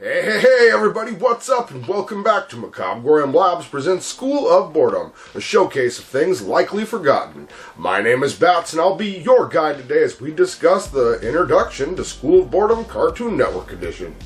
Hey everybody, what's up and welcome back to Macabre'Gorium Labs presents School of Boredom, a showcase of things likely forgotten. My name is Bats and I'll be your guide today as we discuss the introduction to School of Boredom Cartoon Network Edition.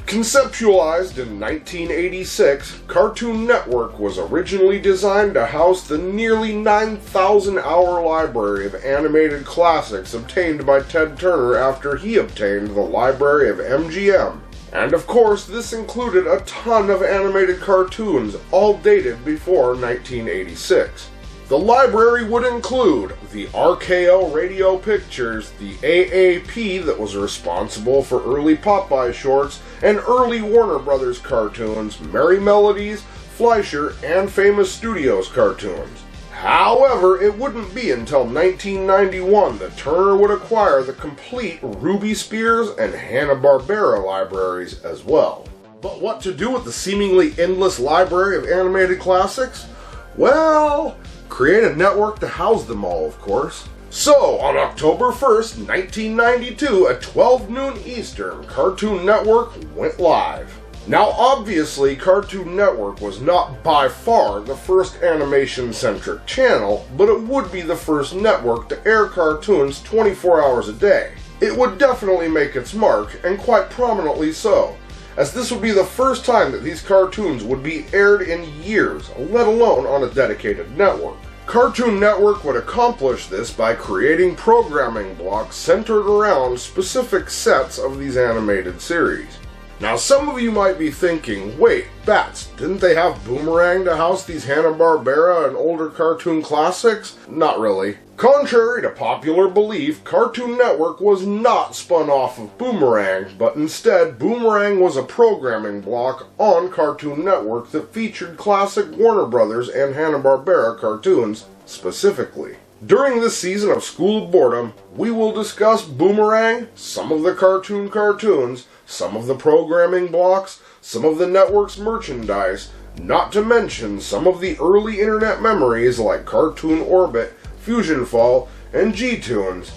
Conceptualized in 1986, Cartoon Network was originally designed to house the nearly 9,000-hour library of animated classics obtained by Ted Turner after he obtained the library of MGM. And of course, this included a ton of animated cartoons, all dated before 1986. The library would include the RKO radio pictures, the AAP that was responsible for early Popeye shorts, and early Warner Brothers cartoons, Merry Melodies, Fleischer, and Famous Studios cartoons. However, it wouldn't be until 1991 that Turner would acquire the complete Ruby Spears and Hanna-Barbera libraries as well. But what to do with the seemingly endless library of animated classics? Well, create a network to house them all, of course. So, on October 1st, 1992, at 12 noon Eastern, Cartoon Network went live. Now, obviously, Cartoon Network was not by far the first animation-centric channel, but it would be the first network to air cartoons 24 hours a day. It would definitely make its mark, and quite prominently so, as this would be the first time that these cartoons would be aired in years, let alone on a dedicated network. Cartoon Network would accomplish this by creating programming blocks centered around specific sets of these animated series. Now some of you might be thinking, wait, Bats, didn't they have Boomerang to house these Hanna-Barbera and older cartoon classics? Not really. Contrary to popular belief, Cartoon Network was not spun off of Boomerang, but instead Boomerang was a programming block on Cartoon Network that featured classic Warner Brothers and Hanna-Barbera cartoons specifically. During this season of School of Boredom, we will discuss Boomerang, some of the cartoons, some of the programming blocks, some of the network's merchandise, not to mention some of the early internet memories like Cartoon Orbit, FusionFall, and G-Tunes,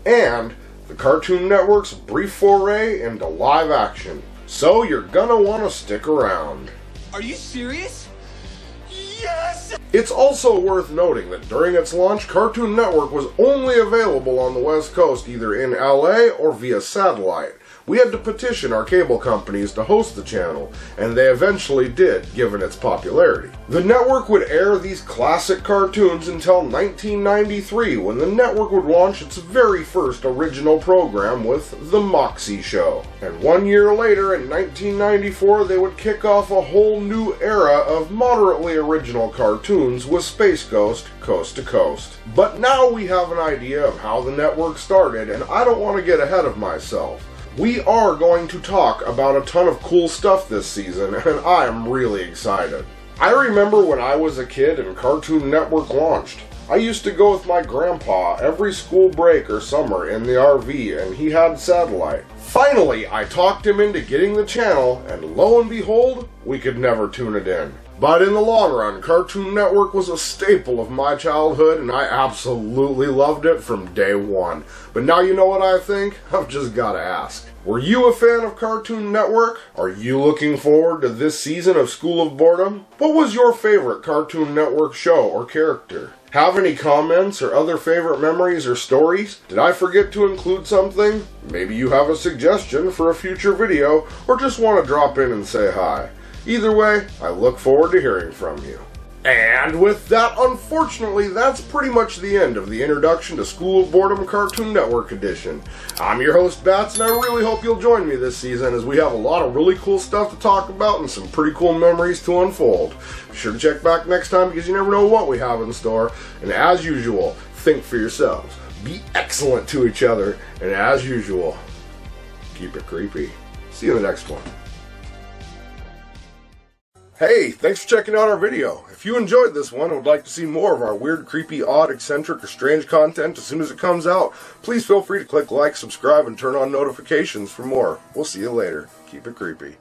and the Cartoon Network's brief foray into live action. So you're gonna want to stick around. Are you serious? Yes! It's also worth noting that during its launch, Cartoon Network was only available on the West Coast either in LA or via satellite. We had to petition our cable companies to host the channel, and they eventually did, given its popularity. The network would air these classic cartoons until 1993, when the network would launch its very first original program with The Moxie Show. And 1 year later, in 1994, they would kick off a whole new era of moderately original cartoons with Space Ghost, Coast to Coast. But now we have an idea of how the network started, and I don't want to get ahead of myself. We are going to talk about a ton of cool stuff this season, and I am really excited. I remember when I was a kid and Cartoon Network launched. I used to go with my grandpa every school break or summer in the RV, and he had satellite. Finally, I talked him into getting the channel, and lo and behold, we could never tune it in. But in the long run, Cartoon Network was a staple of my childhood, and I absolutely loved it from day one. But now you know what I think? I've just gotta ask. Were you a fan of Cartoon Network? Are you looking forward to this season of School of Boredom? What was your favorite Cartoon Network show or character? Have any comments or other favorite memories or stories? Did I forget to include something? Maybe you have a suggestion for a future video, or just want to drop in and say hi. Either way, I look forward to hearing from you. And with that, unfortunately, that's pretty much the end of the introduction to School of Boredom Cartoon Network Edition. I'm your host, Bats, and I really hope you'll join me this season as we have a lot of really cool stuff to talk about and some pretty cool memories to unfold. Be sure to check back next time because you never know what we have in store. And as usual, think for yourselves, be excellent to each other, and as usual, keep it creepy. See you in the next one. Hey, thanks for checking out our video. If you enjoyed this one and would like to see more of our weird, creepy, odd, eccentric, or strange content as soon as it comes out, please feel free to click like, subscribe, and turn on notifications for more. We'll see you later. Keep it creepy.